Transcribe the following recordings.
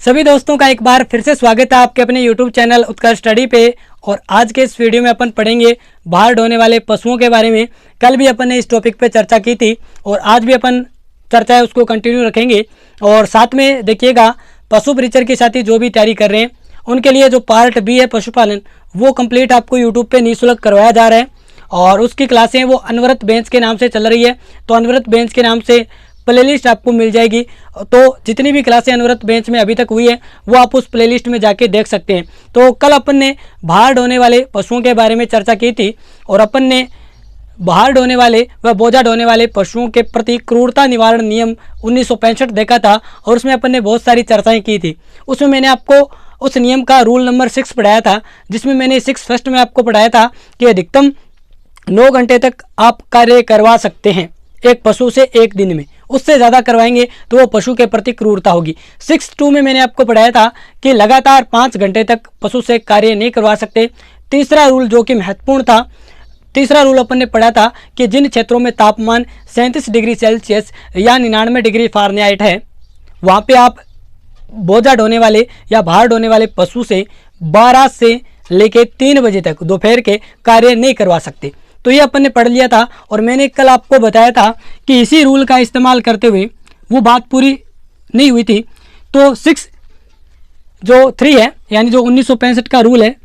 सभी दोस्तों का एक बार फिर से स्वागत है आपके अपने YouTube चैनल उत्कर्ष स्टडी पे। और आज के इस वीडियो में अपन पढ़ेंगे बाहर ढोने वाले पशुओं के बारे में। कल भी अपन ने इस टॉपिक पे चर्चा की थी और आज भी अपन चर्चा है उसको कंटिन्यू रखेंगे। और साथ में देखिएगा पशु परिचर के साथी जो भी तैयारी कर रहे हैं उनके लिए जो पार्ट बी है पशुपालन वो कंप्लीट आपको यूट्यूब पे निःशुल्क करवाया जा रहा है। और उसकी क्लासें वो अनवरत बेंच के नाम से चल रही है। तो अनवरत बेंच के नाम से प्लेलिस्ट आपको मिल जाएगी। तो जितनी भी क्लासें अनवरत बेंच में अभी तक हुई है वो आप उस प्लेलिस्ट में जाके देख सकते हैं। तो कल अपन ने बाहर ढोने वाले पशुओं के बारे में चर्चा की थी और अपन ने बाहर ढोने वाले व बोझा ढोने वाले पशुओं के प्रति क्रूरता निवारण नियम 1965 देखा था और उसमें अपन ने बहुत सारी चर्चाएं की थी। उसमें मैंने आपको उस नियम का रूल नंबर 6 पढ़ाया था, जिसमें मैंने 6 फर्स्ट में आपको पढ़ाया था कि अधिकतम 9 घंटे तक आप कार्य करवा सकते हैं एक पशु से एक दिन में। उससे ज़्यादा करवाएंगे तो वो पशु के प्रति क्रूरता होगी। 6.2 में मैंने आपको पढ़ाया था कि लगातार 5 घंटे तक पशु से कार्य नहीं करवा सकते। तीसरा रूल जो कि महत्वपूर्ण था, तीसरा रूल अपन ने पढ़ा था कि जिन क्षेत्रों में तापमान 37 डिग्री सेल्सियस या 99 डिग्री फ़ारेनहाइट है वहाँ पे आप बोझा ढोने वाले या बाहर ढोने वाले पशु से 12 से लेके 3 बजे तक दोपहर के कार्य नहीं करवा सकते। तो ये अपन ने पढ़ लिया था और मैंने कल आपको बताया था कि इसी रूल का इस्तेमाल करते हुए वो बात पूरी नहीं हुई थी। तो 6 जो 3 है यानी जो 1965 का रूल है,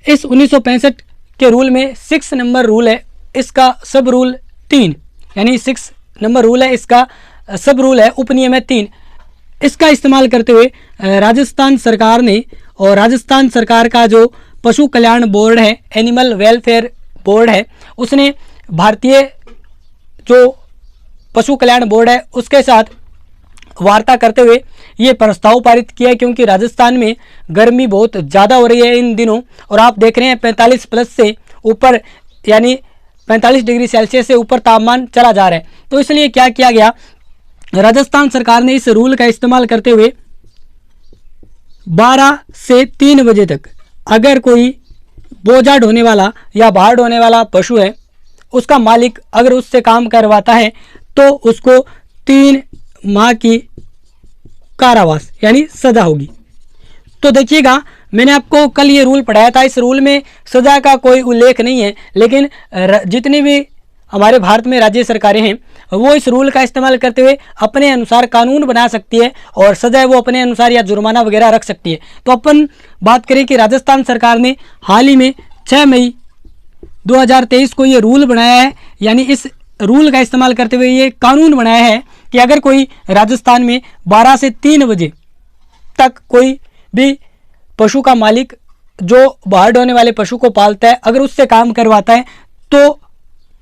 इस 1965 के रूल में 6 नंबर रूल है, इसका सब रूल 3 यानी 6 नंबर रूल है, इसका सब रूल है उपनियम है 3। इसका इस्तेमाल करते हुए राजस्थान सरकार ने और राजस्थान सरकार का जो पशु कल्याण बोर्ड है, एनिमल वेलफेयर बोर्ड है, उसने भारतीय जो पशु कल्याण बोर्ड है उसके साथ वार्ता करते हुए ये प्रस्ताव पारित किया है। क्योंकि राजस्थान में गर्मी बहुत ज़्यादा हो रही है इन दिनों और आप देख रहे हैं 45 प्लस से ऊपर यानी 45 डिग्री सेल्सियस से ऊपर तापमान चला जा रहा है। तो इसलिए क्या किया गया, राजस्थान सरकार ने इस रूल का इस्तेमाल करते हुए 12 से 3 बजे तक अगर कोई बोझा ढोने वाला या बाहर ढोने वाला पशु है, उसका मालिक अगर उससे काम करवाता है तो उसको 3 माह की कारावास यानी सजा होगी। तो देखिएगा मैंने आपको कल ये रूल पढ़ाया था, इस रूल में सजा का कोई उल्लेख नहीं है, लेकिन जितनी भी हमारे भारत में राज्य सरकारें हैं वो इस रूल का इस्तेमाल करते हुए अपने अनुसार कानून बना सकती है और सजा वो अपने अनुसार या जुर्माना वगैरह रख सकती है। तो अपन बात करें कि राजस्थान सरकार ने हाल ही में 6 मई 2023 को ये रूल बनाया है, यानी इस रूल का इस्तेमाल करते हुए ये कानून बनाया है कि अगर कोई राजस्थान में 12 से 3 बजे तक कोई भी पशु का मालिक जो बाहर ढोने वाले पशु को पालता है अगर उससे काम करवाता है तो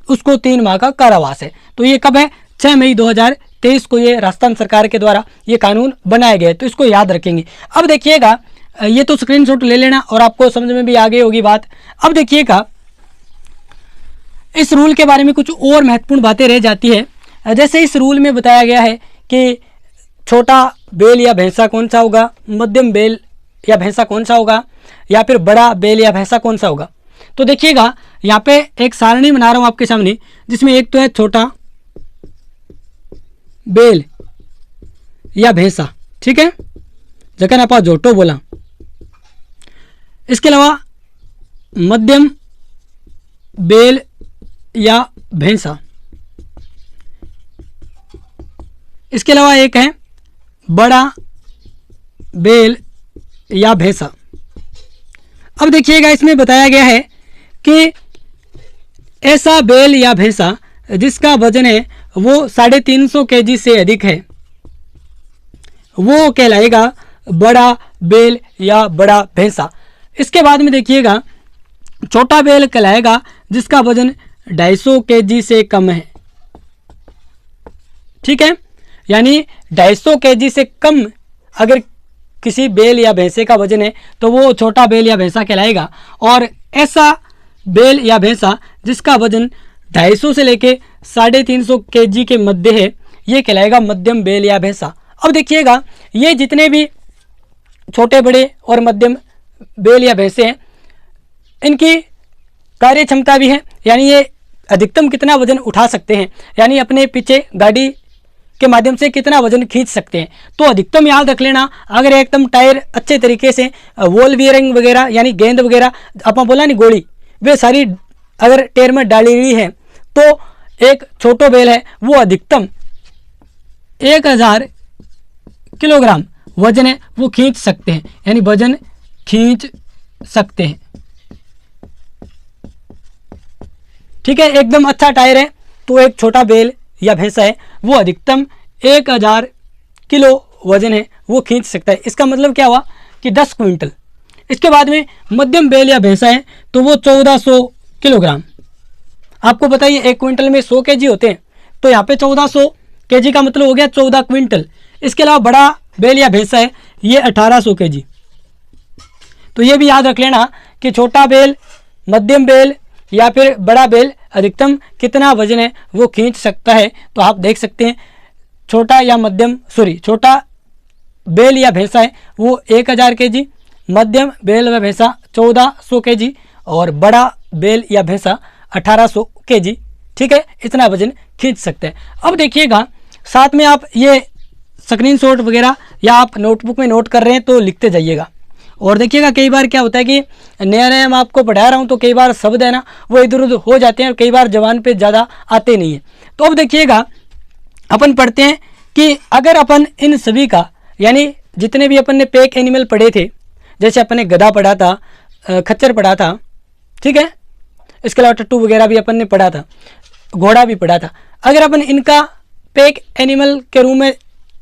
उसको 3 माह का कारावास है। तो ये कब है, 6 मई 2023 को ये राजस्थान सरकार के द्वारा ये कानून बनाया गया है। तो इसको याद रखेंगे। अब देखिएगा ये तो स्क्रीनशॉट ले लेना और आपको समझ में भी आ गई होगी बात। अब देखिएगा इस रूल के बारे में कुछ और महत्वपूर्ण बातें रह जाती है। जैसे इस रूल में बताया गया है कि छोटा बैल या भैंसा कौन सा होगा, मध्यम बैल या भैंसा कौन सा होगा, या फिर बड़ा बैल या भैंसा कौन सा होगा। तो देखिएगा यहाँ पे एक सारणी बना रहा हूँ आपके सामने, जिसमें एक तो है छोटा बैल या भैंसा, ठीक है, जगह आप जोटो बोला। इसके अलावा मध्यम बैल या भैंसा, इसके अलावा एक है बड़ा बैल या भैंसा। अब देखिएगा इसमें बताया गया है कि ऐसा बैल या भैंसा जिसका वजन है वो 350 kg से अधिक है वो कहलाएगा बड़ा बैल या बड़ा भैंसा। इसके बाद में देखिएगा छोटा बैल कहलाएगा जिसका वजन 250 kg से कम है, ठीक है, यानी 250 kg से कम अगर किसी बैल या भैंसे का वजन है तो वो छोटा बैल या भैंसा कहलाएगा। और ऐसा बैल या भैंसा जिसका वजन 250 से लेके 350 kg के मध्य है ये कहलाएगा मध्यम बैल या भैंसा। अब देखिएगा ये जितने भी छोटे बड़े और मध्यम बैल या भैंसे हैं इनकी कार्य क्षमता भी है, यानी ये अधिकतम कितना वजन उठा सकते हैं, यानी अपने पीछे गाड़ी के माध्यम से कितना वजन खींच सकते हैं। तो अधिकतम याद रख लेना, अगर एकदम टायर अच्छे तरीके से वॉल बियरिंग वगैरह यानी गेंद वगैरह आपने बोला नहीं गोली, वे सारी अगर टायर में डाली हुई है तो एक छोटो बेल है वो अधिकतम 1000 किलोग्राम वजन है वो खींच सकते हैं, यानी वजन खींच सकते हैं। ठीक है, एकदम अच्छा टायर है तो एक छोटा बेल या भैंसा है वो अधिकतम 1000 किलो वजन है वो खींच सकता है। इसका मतलब क्या हुआ कि 10 क्विंटल। इसके बाद में मध्यम बेल या भैंसा है तो वो 1400 किलोग्राम। आपको बताइए 1 क्विंटल में 100 केजी होते हैं, तो यहाँ पे 1400 केजी का मतलब हो गया 14 क्विंटल। इसके अलावा बड़ा बेल या भैंसा है ये 1800 केजी। तो ये भी याद रख लेना कि छोटा बेल, मध्यम बेल या फिर बड़ा बेल अधिकतम कितना वजन है वो खींच सकता है। तो आप देख सकते हैं छोटा बेल या भैंसा है वो 1000 केजी, मध्यम बेल व भैंसा 1400 केजी और बड़ा बेल या भैंसा 1800 केजी। ठीक है, इतना वजन खींच सकते हैं। अब देखिएगा साथ में आप ये स्क्रीनशॉट वगैरह या आप नोटबुक में नोट कर रहे हैं तो लिखते जाइएगा। और देखिएगा कई बार क्या होता है कि नया नया मैं आपको पढ़ा रहा हूँ तो कई बार शब्द है ना वो इधर उधर हो जाते हैं और कई बार जबान पे ज़्यादा आते नहीं हैं। तो अब देखिएगा अपन पढ़ते हैं कि अगर अपन इन सभी का यानी जितने भी अपन ने पैक एनिमल पढ़े थे, जैसे अपन ने गधा पढ़ा था, खच्चर पढ़ा था, ठीक है, इसके अलावा टट्टू वगैरह भी अपन ने पढ़ा था, घोड़ा भी पढ़ा था। अगर अपन इनका पैक एनिमल के रूप में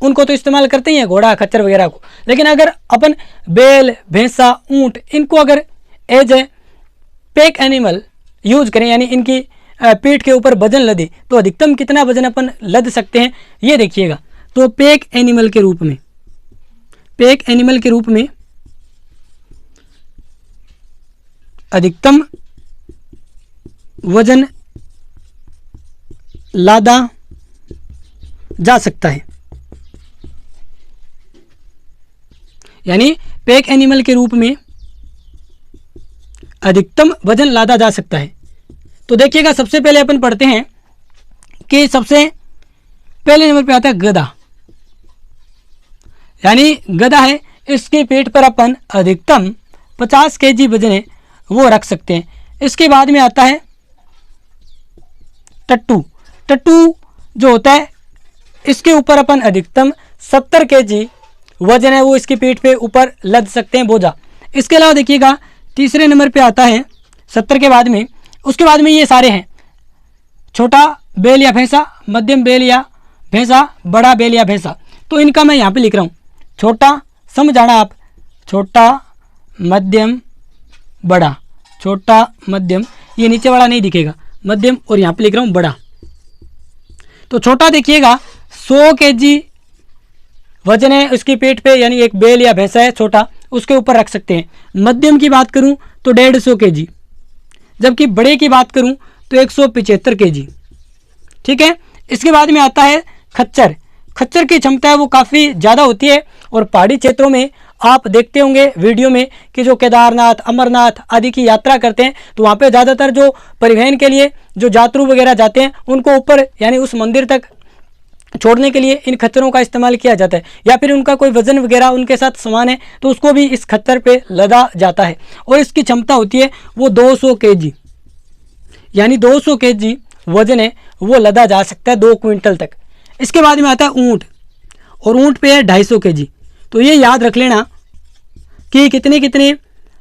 उनको तो इस्तेमाल करते ही हैं घोड़ा खच्चर वगैरह को, लेकिन अगर अपन बैल भैंसा ऊंट इनको अगर as a pack animal use करें यानी इनकी पीठ के ऊपर वजन लदे तो अधिकतम कितना वजन अपन लद सकते हैं ये देखिएगा। तो पैक एनिमल के रूप में अधिकतम वजन लादा जा सकता है, यानी पैक एनिमल के रूप में अधिकतम वजन लादा जा सकता है। तो देखिएगा सबसे पहले अपन पढ़ते हैं कि सबसे पहले नंबर पे आता है गधा, यानी गधा है इसकी पीठ पर अपन अधिकतम 50 केजी वजन है वो रख सकते हैं। इसके बाद में आता है टट्टू। टट्टू जो होता है इसके ऊपर अपन अधिकतम 70 केजी वजन है वो इसकी पीठ पे ऊपर लद सकते हैं बोझा। इसके अलावा देखिएगा तीसरे नंबर पे आता है 70 के बाद में, उसके बाद में ये सारे हैं छोटा बेल या भैंसा, मध्यम बेल या भैंसा, बड़ा बेल या भैंसा। तो इनका मैं यहाँ पे लिख रहा हूँ छोटा, समझाना आप, छोटा मध्यम बड़ा, छोटा मध्यम, ये नीचे वाला नहीं दिखेगा मध्यम, और यहाँ पे लिख रहा हूँ बड़ा। तो छोटा देखिएगा 100 केजी वजन है उसकी पीठ पे, यानी एक बेल या भैंसा है छोटा उसके ऊपर रख सकते हैं। मध्यम की बात करूं तो 150 केजी, जबकि बड़े की बात करूं तो 175 केजी। ठीक है, इसके बाद में आता है खच्चर। खच्चर की क्षमता है वो काफ़ी ज़्यादा होती है और पहाड़ी क्षेत्रों में आप देखते होंगे वीडियो में कि जो केदारनाथ, अमरनाथ आदि की यात्रा करते हैं तो वहाँ पे ज़्यादातर जो परिवहन के लिए जो यात्रु वगैरह जाते हैं उनको ऊपर यानी उस मंदिर तक छोड़ने के लिए इन खच्चरों का इस्तेमाल किया जाता है, या फिर उनका कोई वजन वगैरह उनके साथ सामान है तो उसको भी इस खच्चर पे लदा जाता है। और इसकी क्षमता होती है वो 200 केजी, यानी 200 केजी वजन है वो लदा जा सकता है 2 क्विंटल तक। इसके बाद में आता है ऊँट, और ऊँट पे है 250 केजी। तो ये याद रख लेना कि कितने कितने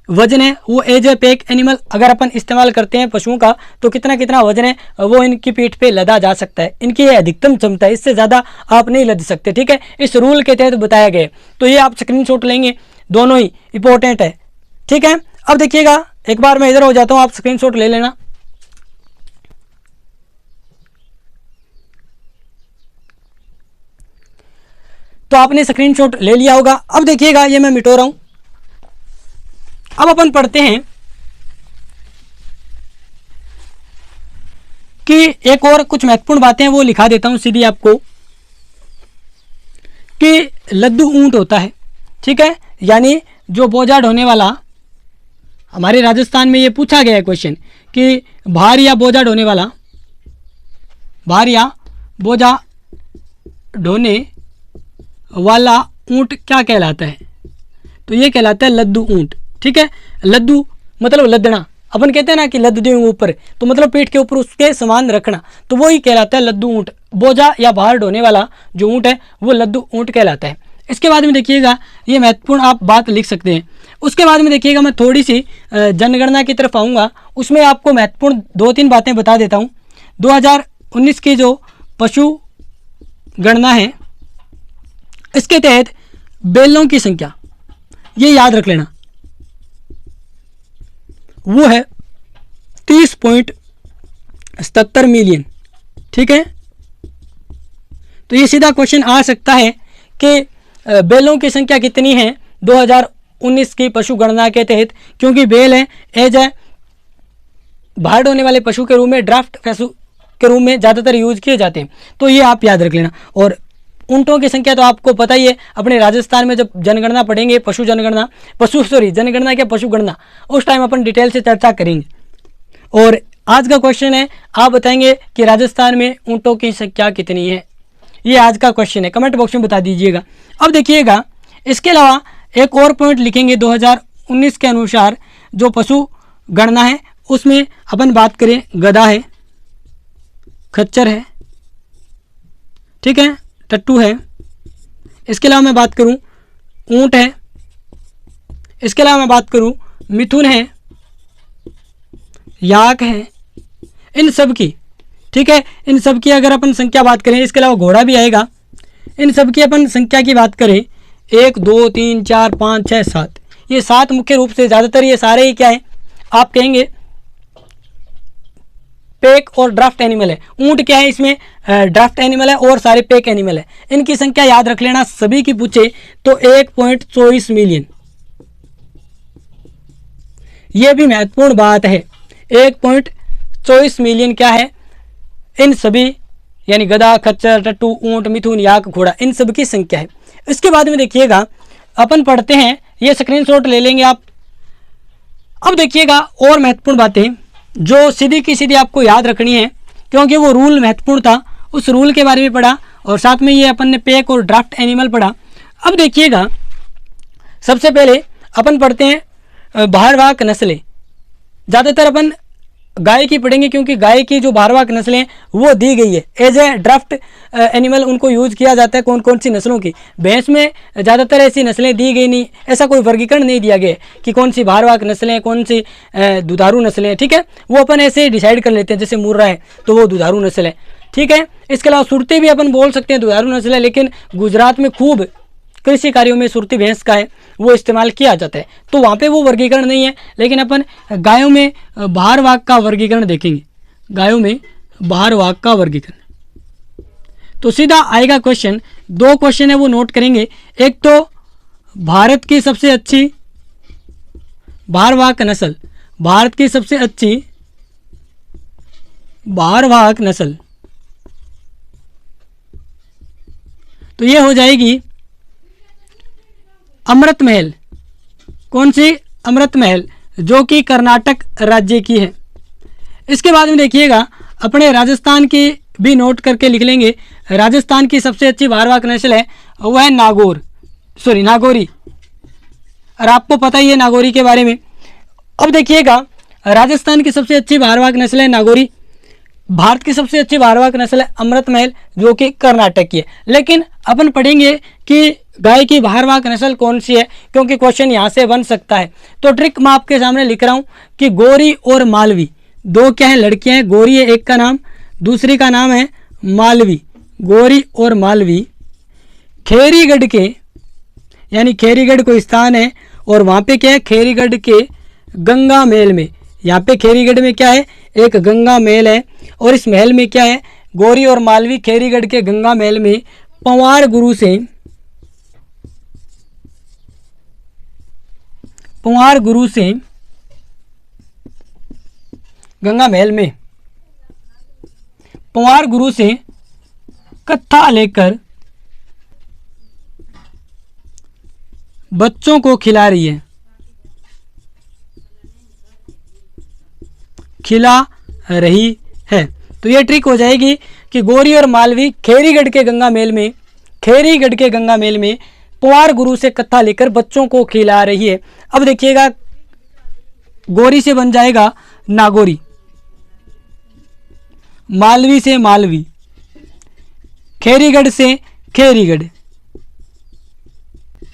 वजन है वो एज ए पैक एनिमल अगर अपन इस्तेमाल करते हैं पशुओं का तो कितना कितना वजन है वो इनकी पीठ पे लदा जा सकता है। इनकी ये अधिकतम क्षमता है, इससे ज़्यादा आप नहीं लद सकते। ठीक है, इस रूल के तहत बताया गया। तो ये आप स्क्रीनशॉट लेंगे, दोनों ही इंपॉर्टेंट है। ठीक है, अब देखिएगा एक बार मैं इधर हो जाता हूँ, आप स्क्रीनशॉट ले लेना। तो आपने स्क्रीनशॉट ले लिया होगा। अब देखिएगा ये मैं मिटो रहा हूँ। अब अपन पढ़ते हैं कि एक और कुछ महत्वपूर्ण बातें वो लिखा देता हूं सीधी आपको कि लद्दू ऊंट होता है। ठीक है, यानी जो बोझा ढोने वाला, हमारे राजस्थान में ये पूछा गया है क्वेश्चन कि भार या बोझा ढोने वाला, भार या बोझा ढोने वाला ऊंट क्या कहलाता है? तो ये कहलाता है लद्दू ऊंट। ठीक है, लद्दू मतलब लदना, अपन कहते हैं ना कि लद देंगे ऊपर, तो मतलब पीठ के ऊपर उसके समान रखना, तो वो ही कहलाता है लद्दू ऊंट। बोझा या भार ढोने वाला जो ऊंट है वो लद्दू ऊंट कहलाता है। इसके बाद में देखिएगा, ये महत्वपूर्ण आप बात लिख सकते हैं। उसके बाद में देखिएगा, मैं थोड़ी सी जनगणना की तरफ आऊँगा, उसमें आपको महत्वपूर्ण 2-3 बातें बता देता हूँ। 2019 की जो पशु गणना है, इसके तहत बैलों की संख्या, ये याद रख लेना, वो है 30.77 मिलियन। ठीक है, तो ये सीधा क्वेश्चन आ सकता है कि बैलों की संख्या कितनी है 2019 की पशु गणना के तहत, क्योंकि बैल है एज ए भार ढोने वाले पशु के रूप में, ड्राफ्ट पशु के रूप में ज़्यादातर यूज किए जाते हैं, तो ये आप याद रख लेना। और ऊँटों की संख्या तो आपको पता ही है, अपने राजस्थान में जब जनगणना पढ़ेंगे, जनगणना क्या पशु गणना, उस टाइम अपन डिटेल से चर्चा करेंगे। और आज का क्वेश्चन है, आप बताएंगे कि राजस्थान में ऊँटों की संख्या कितनी है, ये आज का क्वेश्चन है, कमेंट बॉक्स में बता दीजिएगा। अब देखिएगा, इसके अलावा एक और पॉइंट लिखेंगे 2019 के अनुसार जो पशु गणना है, उसमें अपन बात करें, गधा है, खच्चर है, ठीक है, टट्टू है, इसके अलावा मैं बात करूं ऊंट है, इसके अलावा मैं बात करूं मिथुन है, याक है, इन सब की, ठीक है, इन सब की अगर अपन संख्या बात करें, इसके अलावा घोड़ा भी आएगा, इन सब की अपन संख्या की बात करें 1 2 3 4 5 6 7, ये 7 मुख्य रूप से, ज़्यादातर ये सारे ही क्या है, आप कहेंगे पैक और ड्राफ्ट एनिमल है। ऊंट क्या है, इसमें ड्राफ्ट एनिमल है और सारे पैक एनिमल है। इनकी संख्या याद रख लेना, सभी की पूछे तो 1.24 मिलियन, यह भी महत्वपूर्ण बात है। 1.24 मिलियन क्या है, इन सभी यानी गधा, खच्चर, टट्टू, ऊंट, मिथुन, याक, घोड़ा, इन सब की संख्या है। इसके बाद में देखिएगा, अपन पढ़ते हैं, ये स्क्रीनशॉट ले लेंगे आप। अब देखिएगा और महत्वपूर्ण बातें जो सीधी की सीधी आपको याद रखनी है, क्योंकि वो रूल महत्वपूर्ण था, उस रूल के बारे में पढ़ा और साथ में ये अपन ने पैक और ड्राफ्ट एनिमल पढ़ा। अब देखिएगा, सबसे पहले अपन पढ़ते हैं भारवाहक नस्लें। ज़्यादातर अपन गाय की पढ़ेंगे, क्योंकि गाय की जो भारवाहक नस्लें वो दी गई है एज ए ड्राफ्ट एनिमल, उनको यूज किया जाता है कौन कौन सी नस्लों की। भैंस में ज़्यादातर ऐसी नस्लें दी गई नहीं, ऐसा कोई वर्गीकरण नहीं दिया गया कि कौन सी भारवाहक नस्लें, कौन सी दुधारू नस्लें, ठीक है, वो अपन ऐसे डिसाइड कर लेते हैं। जैसे मुर्रा है तो वो दुधारू नस्ल है, ठीक है। इसके अलावा सुरती भी अपन बोल सकते हैं दुधारू नस्ल है, लेकिन गुजरात में खूब कृषि कार्यों में सुरती भैंस का है वो इस्तेमाल किया जाता है, तो वहाँ पे वो वर्गीकरण नहीं है। लेकिन अपन गायों में भारवाहक का वर्गीकरण देखेंगे, गायों में भारवाहक का वर्गीकरण, तो सीधा आएगा क्वेश्चन। 2 क्वेश्चन है वो नोट करेंगे। एक तो भारत की सबसे अच्छी भारवाहक नस्ल, भारत की सबसे अच्छी भारवाहक नस्ल, तो ये हो जाएगी अमृत महल। कौन सी? अमृत महल, जो कि कर्नाटक राज्य की है। इसके बाद में देखिएगा, अपने राजस्थान की भी नोट करके लिख लेंगे। राजस्थान की सबसे अच्छी भारवाहक नस्ल है वह है नागौरी, और आपको पता ही है नागौरी के बारे में। अब देखिएगा, राजस्थान की सबसे अच्छी भारवाहक नस्ल है नागौरी, भारत की सबसे अच्छी भारवाहक नस्ल है अमृत महल, जो कि कर्नाटक की है। लेकिन अपन पढ़ेंगे कि गाय की भारवाहक नस्ल कौन सी है, क्योंकि क्वेश्चन यहाँ से बन सकता है। तो ट्रिक मैं आपके सामने लिख रहा हूँ कि गौरी और मालवी, 2 क्या है, लड़कियाँ हैं। गौरी है एक का नाम, दूसरी का नाम है मालवी। गौरी और मालवी खेरीगढ़ के, यानी खेरीगढ़ कोई स्थान है और वहाँ पे क्या है, खेरीगढ़ के गंगा महल में, यहाँ पे खेरीगढ़ में क्या है, एक गंगा महल है, और इस महल में क्या है, गौरी और मालवी खेरीगढ़ के गंगा महल में पंवार गुरु से गंगा महल में पंवार गुरु से कत्था लेकर बच्चों को खिला रही है, तो ये ट्रिक हो जाएगी कि गौरी और मालवी खेरीगढ़ के गंगा महल में खेरीगढ़ के गंगा मेल में पवार गुरु से कथा लेकर बच्चों को खिला रही है। अब देखिएगा, गोरी से बन जाएगा नागौरी, मालवी से मालवी, खेरीगढ़ से खेरीगढ़,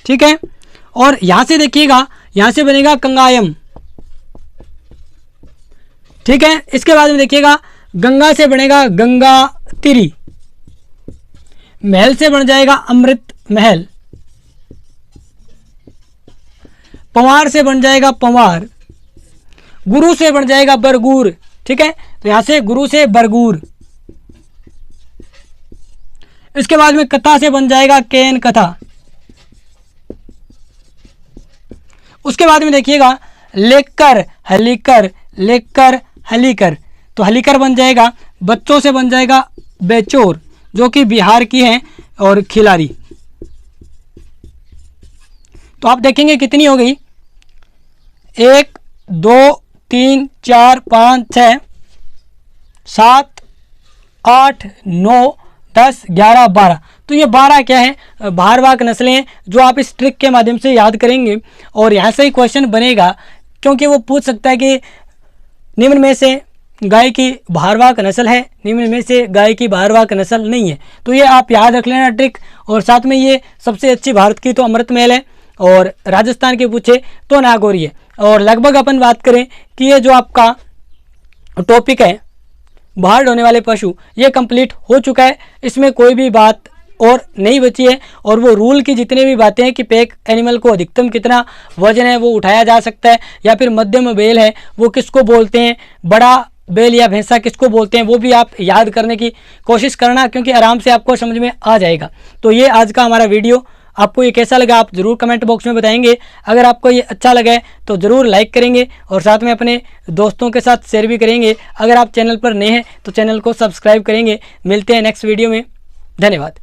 ठीक है। और यहां से देखिएगा, यहां से बनेगा कंगायम, ठीक है। इसके बाद में देखिएगा, गंगा से बनेगा गंगा तिरी, महल से बन जाएगा अमृत महल, पंवार से बन जाएगा पंवार, गुरु से बन जाएगा बरगूर, ठीक है। तो यहां से गुरु से बरगूर। इसके बाद में कथा से बन जाएगा केन कथा। उसके बाद में देखिएगा, लेकर हलीकर, लेकर हलीकर, तो हलीकर बन जाएगा, बच्चों से बन जाएगा बेचोर, जो कि बिहार की है, और खिलाड़ी। तो आप देखेंगे कितनी हो गई, 1 2 3 4 5 6 7 8 9 10 11 12। तो ये 12 क्या है, भारवाहक नस्लें हैं, जो आप इस ट्रिक के माध्यम से याद करेंगे और यहाँ से ही क्वेश्चन बनेगा, क्योंकि वो पूछ सकता है कि निम्न में से गाय की भारवाहक नस्ल है, निम्न में से गाय की भारवाहक नस्ल नहीं है। तो ये आप याद रख लेना ट्रिक। और साथ में ये सबसे अच्छी भारत की तो अमृत महल है, और राजस्थान की पूछे तो नागौरी है। और लगभग अपन बात करें कि ये जो आपका टॉपिक है बाहर ढोने वाले पशु, ये कंप्लीट हो चुका है, इसमें कोई भी बात और नहीं बची है। और वो रूल की जितने भी बातें हैं कि पैक एनिमल को अधिकतम कितना वजन है वो उठाया जा सकता है, या फिर मध्यम बेल है वो किसको बोलते हैं, बड़ा बेल या भैंसा किसको बोलते हैं, वो भी आप याद करने की कोशिश करना, क्योंकि आराम से आपको समझ में आ जाएगा। तो ये आज का हमारा वीडियो, आपको ये कैसा लगा आप ज़रूर कमेंट बॉक्स में बताएंगे। अगर आपको ये अच्छा लगा है तो ज़रूर लाइक करेंगे, और साथ में अपने दोस्तों के साथ शेयर भी करेंगे। अगर आप चैनल पर नए हैं तो चैनल को सब्सक्राइब करेंगे। मिलते हैं नेक्स्ट वीडियो में, धन्यवाद।